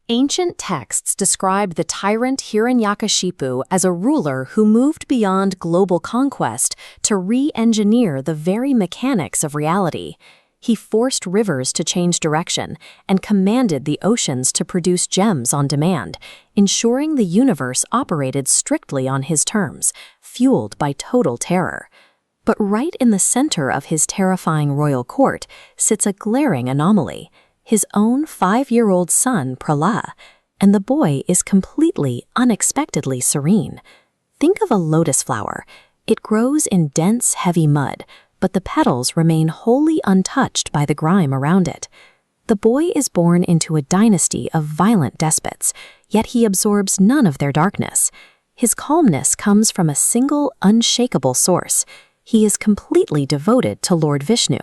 Ancient texts describe the tyrant Hiranyakashipu as a ruler who moved beyond global conquest to re-engineer the very mechanics of reality. He forced rivers to change direction and commanded the oceans to produce gems on demand, ensuring the universe operated strictly on his terms, fueled by total terror. But right in the center of his terrifying royal court sits a glaring anomaly: his own 5-year-old son, Prahlada, and the boy is completely, unexpectedly serene. Think of a lotus flower. It grows in dense, heavy mud, but the petals remain wholly untouched by the grime around it. The boy is born into a dynasty of violent despots, yet he absorbs none of their darkness. His calmness comes from a single, unshakable source. He is completely devoted to Lord Vishnu,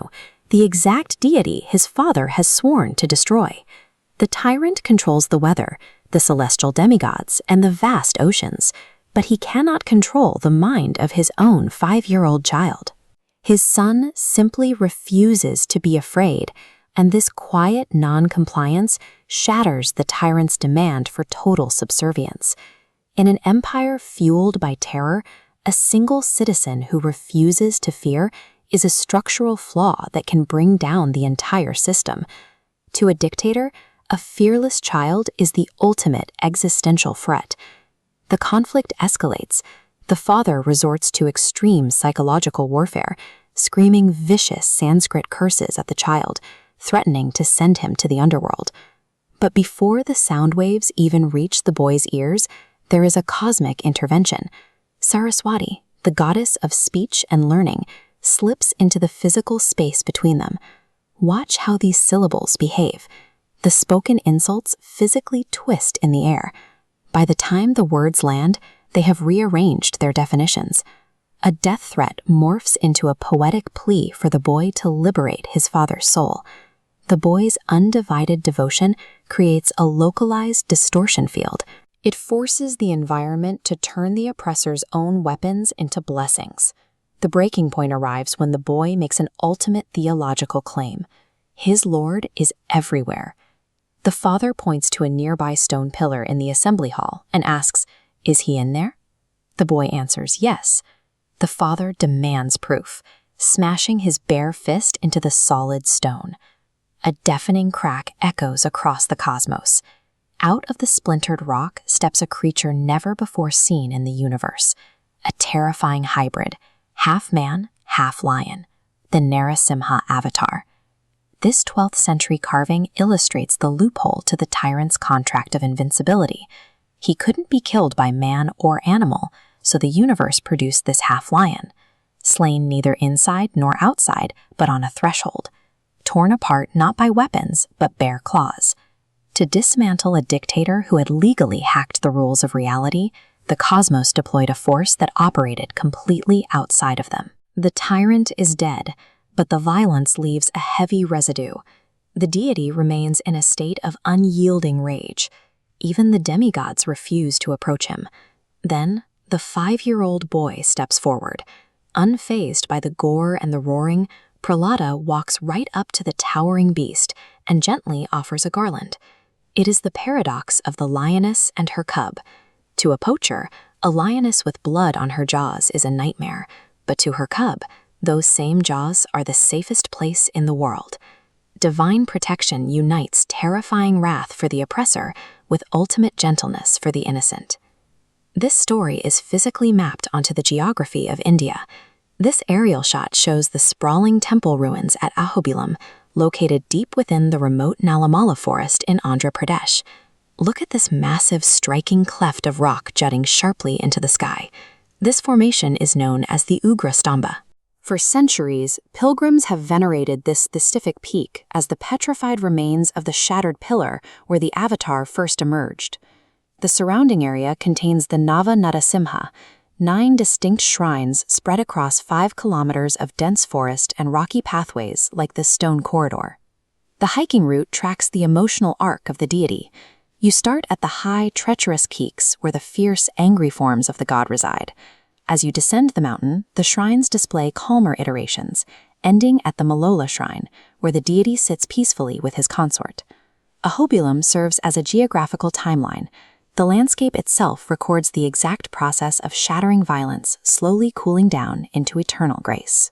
the exact deity his father has sworn to destroy. The tyrant controls the weather, the celestial demigods, and the vast oceans, but he cannot control the mind of his own 5-year-old child. His son simply refuses to be afraid, and this quiet non-compliance shatters the tyrant's demand for total subservience. In an empire fueled by terror, a single citizen who refuses to fear is a structural flaw that can bring down the entire system. To a dictator, a fearless child is the ultimate existential threat. The conflict escalates. The father resorts to extreme psychological warfare, screaming vicious Sanskrit curses at the child, threatening to send him to the underworld. But before the sound waves even reach the boy's ears, there is a cosmic intervention. Saraswati, the goddess of speech and learning, slips into the physical space between them. Watch how these syllables behave. The spoken insults physically twist in the air. By the time the words land, they have rearranged their definitions. A death threat morphs into a poetic plea for the boy to liberate his father's soul. The boy's undivided devotion creates a localized distortion field. It forces the environment to turn the oppressor's own weapons into blessings. The breaking point arrives when the boy makes an ultimate theological claim. His Lord is everywhere. The father points to a nearby stone pillar in the assembly hall and asks, "Is he in there?" The boy answers yes. The father demands proof, smashing his bare fist into the solid stone. A deafening crack echoes across the cosmos. Out of the splintered rock steps a creature never before seen in the universe, a terrifying hybrid, half man, half lion, the Narasimha avatar. This 12th century carving illustrates the loophole to the tyrant's contract of invincibility. He couldn't be killed by man or animal, so the universe produced this half lion, slain neither inside nor outside, but on a threshold, torn apart not by weapons, but bare claws. To dismantle a dictator who had legally hacked the rules of reality, the cosmos deployed a force that operated completely outside of them. The tyrant is dead, but the violence leaves a heavy residue. The deity remains in a state of unyielding rage. Even the demigods refuse to approach him. Then, the 5-year-old boy steps forward. Unfazed by the gore and the roaring, Prahlada walks right up to the towering beast and gently offers a garland. It is the paradox of the lioness and her cub. To a poacher, a lioness with blood on her jaws is a nightmare, but to her cub, those same jaws are the safest place in the world. Divine protection unites terrifying wrath for the oppressor with ultimate gentleness for the innocent. This story is physically mapped onto the geography of India. This aerial shot shows the sprawling temple ruins at Ahobilam, located deep within the remote Nallamala forest in Andhra Pradesh. Look at this massive, striking cleft of rock jutting sharply into the sky. This formation is known as the Ugra Stamba. For centuries, pilgrims have venerated this specific peak as the petrified remains of the shattered pillar where the avatar first emerged. The surrounding area contains the Nava Narasimha, 9 distinct shrines spread across 5 kilometers of dense forest and rocky pathways like this stone corridor. The hiking route tracks the emotional arc of the deity. You start at the high, treacherous peaks where the fierce, angry forms of the god reside. As you descend the mountain, the shrines display calmer iterations, ending at the Malola shrine, where the deity sits peacefully with his consort. Ahobilam serves as a geographical timeline. The landscape itself records the exact process of shattering violence slowly cooling down into eternal grace.